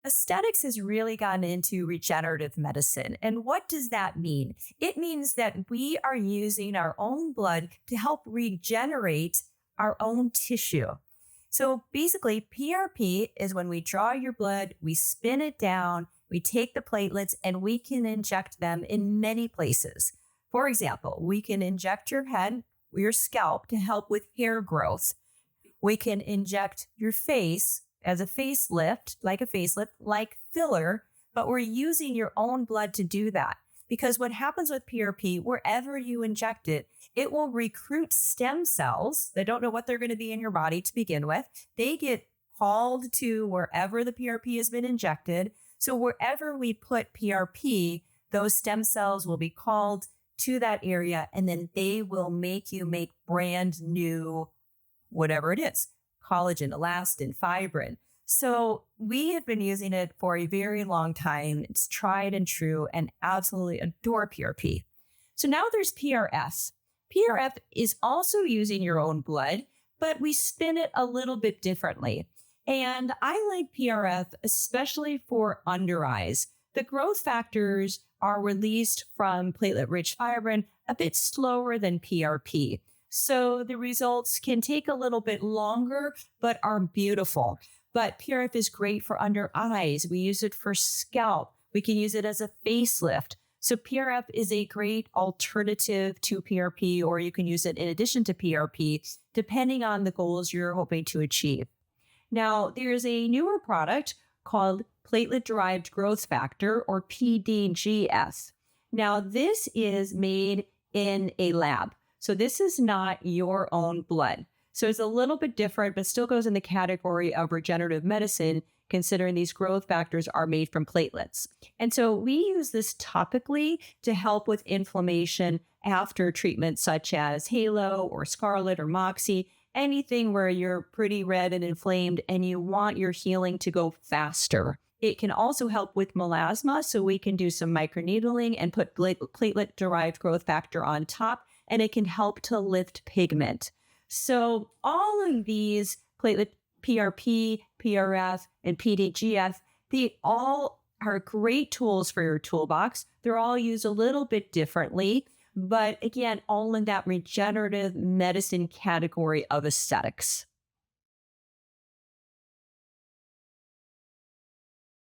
Aesthetics has really gotten into regenerative medicine. And what does that mean? It means that we are using our own blood to help regenerate our own tissue. So basically, PRP is when we draw your blood, we spin it down, we take the platelets, and we can inject them in many places. For example, we can inject your head, your scalp to help with hair growth. We can inject your face as a facelift, like filler, but we're using your own blood to do that. Because what happens with PRP, wherever you inject it, it will recruit stem cells that don't know what they're going to be in your body to begin with. They get called to wherever the PRP has been injected. So wherever we put PRP, those stem cells will be called to that area, and then they will make you make brand new, whatever it is, collagen, elastin, fibrin. So we have been using it for a very long time. It's tried and true and absolutely adore PRP. So now there's PRF. PRF is also using your own blood, but we spin it a little bit differently. And I like PRF, especially for under eyes. The growth factors are released from platelet-rich fibrin a bit slower than PRP. So the results can take a little bit longer, but are beautiful. But PRF is great for under eyes. We use it for scalp. We can use it as a facelift. So PRF is a great alternative to PRP, or you can use it in addition to PRP, depending on the goals you're hoping to achieve. Now, there's a newer product called Platelet-Derived Growth Factor, or PDGF. Now, this is made in a lab. So this is not your own blood. So it's a little bit different, but still goes in the category of regenerative medicine, considering these growth factors are made from platelets. And so we use this topically to help with inflammation after treatments such as Halo or Scarlet or Moxie, anything where you're pretty red and inflamed and you want your healing to go faster. It can also help with melasma, so we can do some microneedling and put platelet-derived growth factor on top, and it can help to lift pigment. So all of these platelet PRP, PRF, and PDGF, they all are great tools for your toolbox. They're all used a little bit differently, but again, all in that regenerative medicine category of aesthetics.